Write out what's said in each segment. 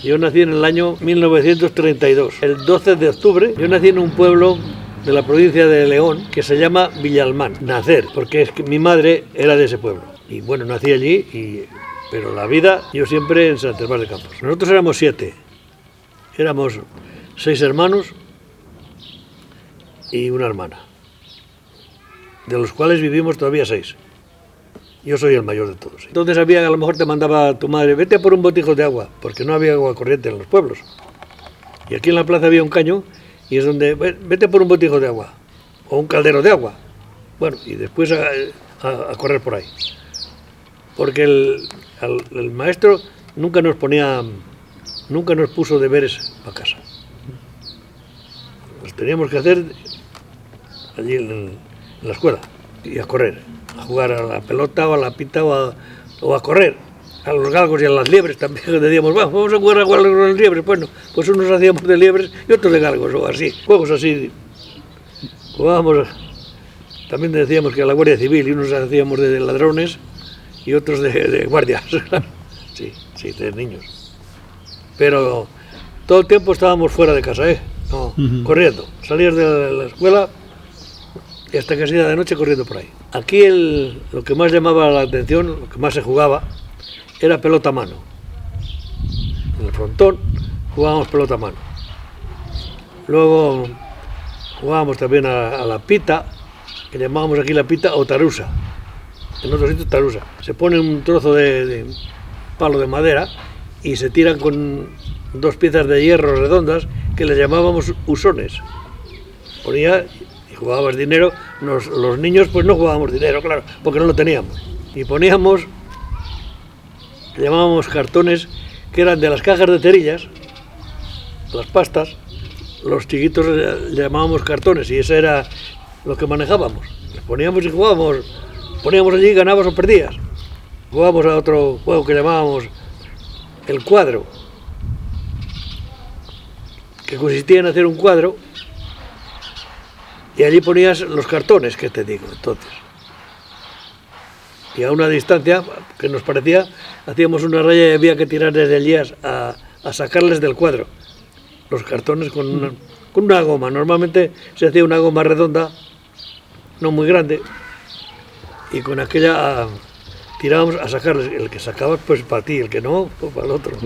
Yo nací en el año 1932, el 12 de octubre. Yo nací en un pueblo de la provincia de León que se llama Villalmán. Nacer, porque es que mi madre era de ese pueblo. Y bueno, nací allí, pero la vida yo siempre en Sant Gervás de Campos. Nosotros éramos 7. Éramos 6 hermanos y una hermana, de los cuales vivimos todavía 6. Yo soy el mayor de todos. Entonces a lo mejor te mandaba tu madre, vete a por un botijo de agua, porque no había agua corriente en los pueblos. Y aquí en la plaza había un caño, y es donde, vete a por un botijo de agua, o un caldero de agua. Bueno, y después a correr por ahí. Porque el maestro nunca nos puso deberes para casa. Los teníamos que hacer allí en la escuela, y a correr. A jugar a la pelota o a la pita o a correr, a los galgos y a las liebres también. Decíamos, vamos a jugar con las liebres. Bueno, pues unos hacíamos de liebres y otros de galgos, o así, juegos así. Jugábamos, también decíamos que a la Guardia Civil, y unos hacíamos de ladrones y otros de guardias. Sí, de niños. Pero todo el tiempo estábamos fuera de casa, no, corriendo. Salías de la escuela y hasta casi de noche corriendo por ahí. Aquí lo que más llamaba la atención, lo que más se jugaba, era pelota a mano. En el frontón jugábamos pelota a mano. Luego jugábamos también a la pita, que llamábamos aquí la pita o tarusa. En otros sitios tarusa. Se pone un trozo de palo de madera y se tiran con 2 piezas de hierro redondas que les llamábamos usones. Ponía y jugabas dinero. Los niños pues no jugábamos dinero, claro, porque no lo teníamos. Y poníamos, que llamábamos cartones, que eran de las cajas de cerillas, las pastas. Los chiquitos le llamábamos cartones y eso era lo que manejábamos. Les poníamos y jugábamos, poníamos allí, ganabas o perdías. Jugábamos a otro juego que llamábamos el cuadro, que consistía en hacer un cuadro y allí ponías los cartones, que te digo, entonces. Y a una distancia que nos parecía, hacíamos una raya y había que tirar desde allí a sacarles del cuadro los cartones con una goma. Normalmente se hacía una goma redonda, no muy grande, y con aquella tirábamos a sacarles. El que sacabas pues para ti, el que no, pues para el otro.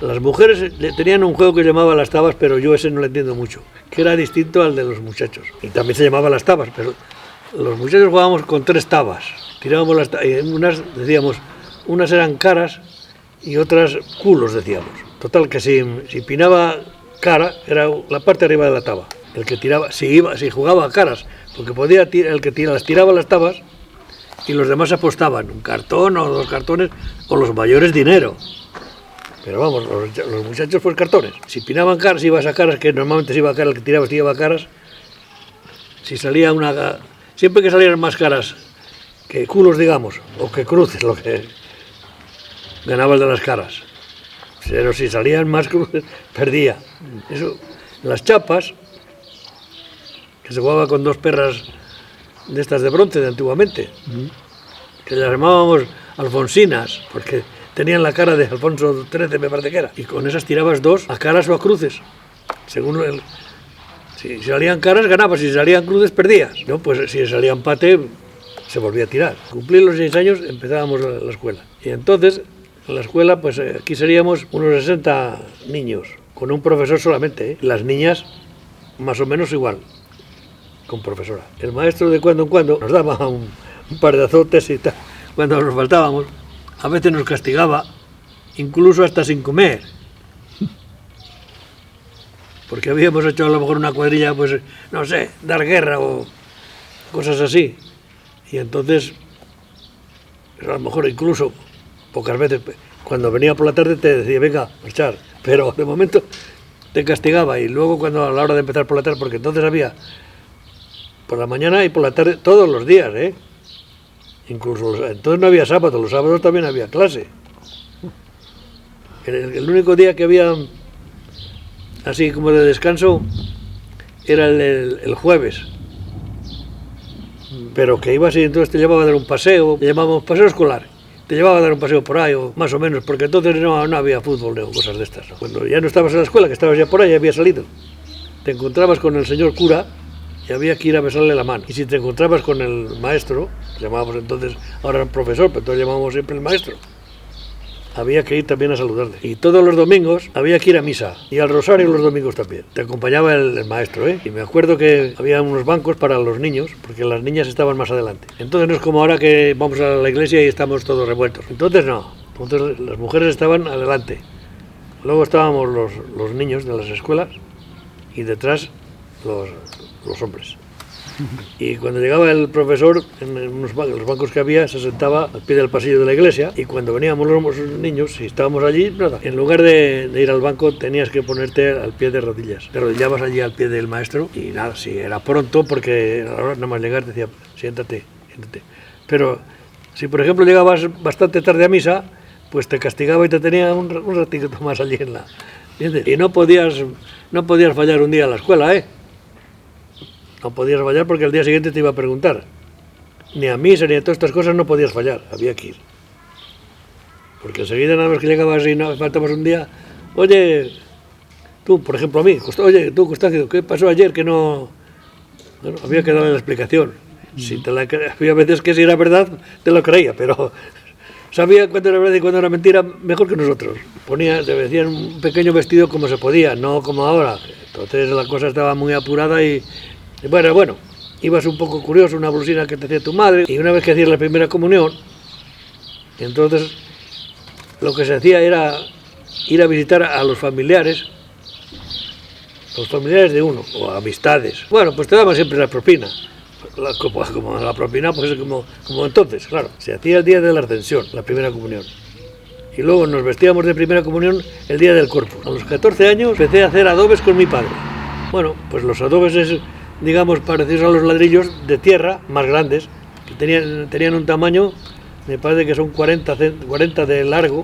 Las mujeres tenían un juego que llamaba las tabas, pero yo ese no lo entiendo mucho, que era distinto al de los muchachos. Y también se llamaba las tabas, pero los muchachos jugábamos con 3 tabas. Tirábamos las tabas, y unas decíamos, unas eran caras y otras culos, decíamos. Total, que si pinaba cara, era la parte arriba de la taba. El que tiraba, si jugaba a caras, porque podía el que tiraba las tabas y los demás apostaban, un cartón o 2 cartones, o los mayores dinero. Pero vamos, los muchachos pues cartones. Si pinaban caras, si ibas a caras, que normalmente si iba a caras, el que tiraba si iba a caras. Si salía siempre que salieran más caras que culos, digamos, o que cruces, lo que ganaba el de las caras. Pero si salían más cruces, perdía. Eso, las chapas, que se jugaba con 2 perras de estas de bronce de antiguamente, que las llamábamos alfonsinas, porque tenían la cara de Alfonso XIII, me parece que era, y con esas tirabas 2 a caras o a cruces, según si salían caras ganabas, si salían cruces perdías, ¿no? Pues si salía empate se volvía a tirar. Cumplí los 6 años, empezábamos la escuela, y entonces en la escuela pues aquí seríamos unos 60 niños, con un profesor solamente, las niñas más o menos igual, con profesora. El maestro de cuando en cuando nos daba un par de azotes y tal, cuando nos faltábamos. A veces nos castigaba, incluso hasta sin comer. Porque habíamos hecho a lo mejor una cuadrilla, pues, no sé, dar guerra o cosas así. Y entonces, a lo mejor incluso, pocas veces, cuando venía por la tarde te decía, venga, marchar. Pero de momento te castigaba. Y luego cuando a la hora de empezar por la tarde, porque entonces había por la mañana y por la tarde, todos los días, incluso, entonces no había sábado, los sábados también había clase. El único día que había así como de descanso era el jueves, pero que iba así, entonces te llevaba a dar un paseo, le llamábamos paseo escolar, te llevaba a dar un paseo por ahí, o más o menos, porque entonces no había fútbol o cosas de estas, ¿no? Cuando ya no estabas en la escuela, que estabas ya por ahí, ya había salido, te encontrabas con el señor cura y había que ir a besarle la mano. Y si te encontrabas con el maestro, llamábamos entonces, ahora el profesor, pero entonces llamábamos siempre el maestro, había que ir también a saludarle. Y todos los domingos había que ir a misa, y al rosario los domingos también. Te acompañaba el maestro, ¿eh? Y me acuerdo que había unos bancos para los niños, porque las niñas estaban más adelante. Entonces no es como ahora que vamos a la iglesia y estamos todos revueltos. Entonces no, entonces las mujeres estaban adelante. Luego estábamos los niños de las escuelas y detrás los hombres. Y cuando llegaba el profesor, en los bancos que había, se sentaba al pie del pasillo de la iglesia, y cuando veníamos los niños, si estábamos allí, nada, en lugar de ir al banco tenías que ponerte al pie de rodillas. Te arrodillabas allí al pie del maestro y nada, si era pronto, porque a la hora nada más llegar te decía, siéntate. Pero si por ejemplo llegabas bastante tarde a misa, pues te castigaba y te tenía un ratito más allí en la... ¿Entiendes? Y no podías fallar un día a la escuela, ¿eh? No podías fallar porque al día siguiente te iba a preguntar. Ni a misa ni a todas estas cosas no podías fallar, había que ir. Porque enseguida nada más que llegabas y no faltabas un día, oye, tú, por ejemplo a mí, oye, tú, Constancio, ¿qué pasó ayer que no...? Bueno, había que darle la explicación. Si había veces que si era verdad, te lo creía, pero sabía cuándo era verdad y cuándo era mentira mejor que nosotros. Te vestían un pequeño vestido como se podía, no como ahora. Entonces la cosa estaba muy apurada y bueno, ibas un poco curioso, una blusina que te hacía tu madre, y una vez que hacías la primera comunión, entonces lo que se hacía era ir a visitar a los familiares de uno, o amistades. Bueno, pues te daban siempre la propina. Como la propina, pues como entonces, claro. Se hacía el día de la Ascensión, la primera comunión. Y luego nos vestíamos de primera comunión el día del Corpus. A los 14 años empecé a hacer adobes con mi padre. Bueno, pues los adobes es, digamos, parecidos a los ladrillos de tierra, más grandes, que tenían un tamaño, me parece que son 40 de largo,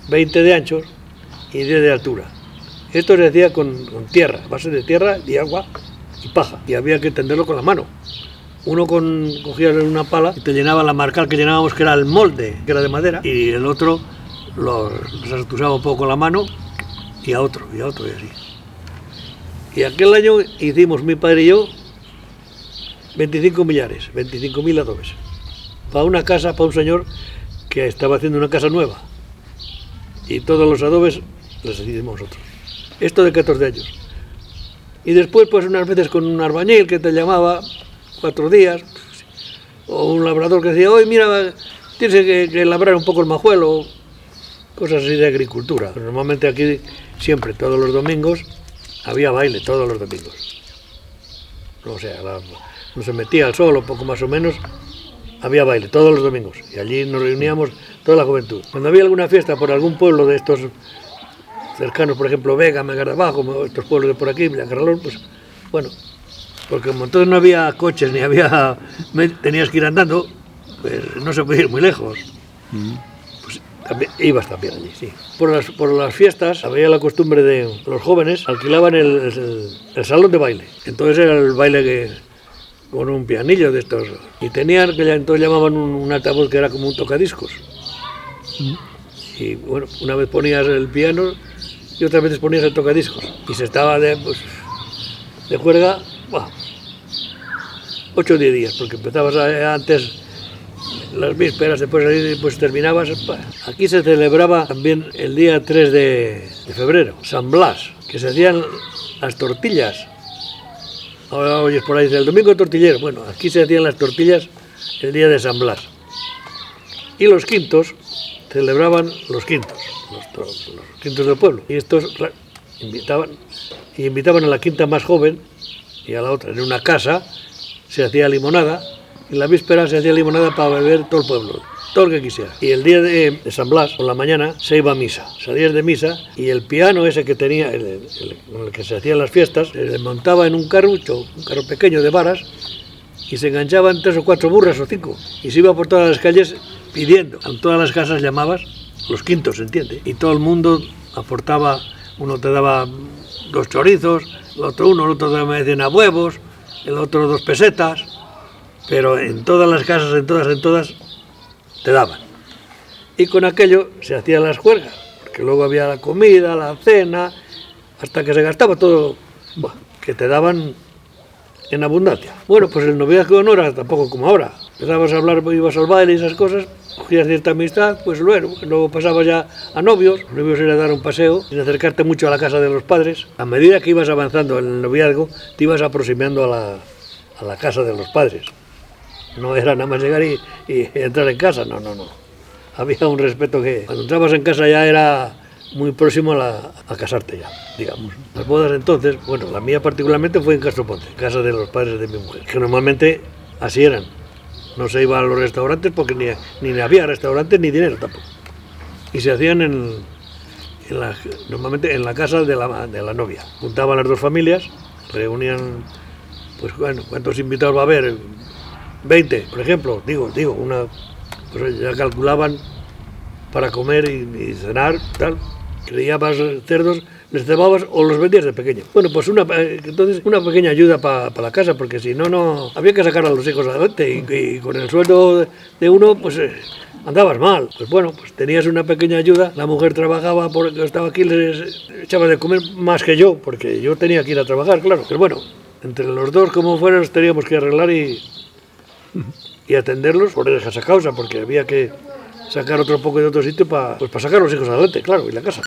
20 de anchos y 10 de altura. Esto se hacía con tierra, base de tierra y agua y paja, y había que tenderlo con la mano. Uno cogía una pala y te llenaba la marcal que llenábamos, que era el molde, que era de madera, y el otro los atusaba un poco con la mano, y a otro, y así. Y aquel año hicimos, mi padre y yo, 25 millares, 25.000 adobes. Para una casa, para un señor que estaba haciendo una casa nueva. Y todos los adobes los hicimos nosotros. Esto de 14 años. Y después, pues unas veces con un albañil que te llamaba 4 días, o un labrador que decía, oye, mira, tienes que labrar un poco el majuelo, cosas así de agricultura. Pero normalmente aquí, siempre, todos los domingos, había baile todos los domingos. O sea, no se metía al sol, o poco más o menos, había baile todos los domingos. Y allí nos reuníamos toda la juventud. Cuando había alguna fiesta por algún pueblo de estos cercanos, por ejemplo, Vega, Megar de Abajo, estos pueblos de por aquí, Villacarralón, pues bueno, porque como entonces no había coches, tenías que ir andando, pues no se podía ir muy lejos. Pues ibas también allí, sí. Por las fiestas había la costumbre de los jóvenes alquilaban el salón de baile. Entonces era el baile con un pianillo de estos. Y tenían, que entonces llamaban un altavoz que era como un tocadiscos. Y bueno, una vez ponías el piano y otras veces ponías el tocadiscos. Y se estaba de juerga, 8 o 10 días, porque empezabas antes las vísperas, después terminabas. Aquí se celebraba también el día 3 de febrero, San Blas, que se hacían las tortillas. Ahora oyes por ahí, el domingo tortillero. Bueno, aquí se hacían las tortillas el día de San Blas. Y los quintos celebraban los quintos del pueblo. Y estos, claro, invitaban a la quinta más joven y a la otra. En una casa se hacía limonada, y en la víspera se hacía limonada para beber todo el pueblo, todo lo que quisiera. Y el día de San Blas, por la mañana, se iba a misa. Salías de misa y el piano ese que tenía, con el que se hacían las fiestas, se montaba en un carrucho, un carro pequeño de varas, y se enganchaban 3 o 4 burras o 5, y se iba por todas las calles pidiendo. En todas las casas llamabas, los quintos, ¿se entiende? Y todo el mundo aportaba, uno te daba 2 chorizos, el otro el otro te daba huevos, el otro 2 pesetas, pero en todas las casas, en todas, te daban. y con aquello se hacían las juergas, porque luego había la comida, la cena, hasta que se gastaba todo, buah, que te daban en abundancia. Bueno, pues el noviazgo no era tampoco como ahora. Empezabas a hablar, ibas al baile y esas cosas, cogías cierta amistad, pues luego pasabas ya a novios. Los novios era dar un paseo, sin acercarte mucho a la casa de los padres. A medida que ibas avanzando en el noviazgo, te ibas aproximando a la casa de los padres. No era nada más llegar y entrar en casa, no. Había un respeto que cuando entrabas en casa ya era muy próximo a casarte ya, digamos. Las bodas entonces, bueno, la mía particularmente fue en Castroponte, casa de los padres de mi mujer, que normalmente así eran. No se iba a los restaurantes porque ni había restaurantes ni dinero tampoco. Y se hacían normalmente en la casa de la novia. Juntaban las dos familias, reunían, pues bueno, ¿cuántos invitados va a haber? 20, por ejemplo, digo, pues ya calculaban para comer y cenar, tal. Criabas cerdos, les cebabas o los vendías de pequeño. Bueno, pues entonces una pequeña ayuda para la casa, porque si no, había que sacar a los hijos adelante y con el sueldo de uno, pues andabas mal. Pues bueno, pues tenías una pequeña ayuda, la mujer trabajaba porque estaba aquí, les echaba de comer más que yo, porque yo tenía que ir a trabajar, claro. Pero bueno, entre los dos, como fuera, nos teníamos que arreglar y atenderlos por esa causa, porque había que sacar otro poco de otro sitio para sacar a los hijos adelante, claro, y la casa.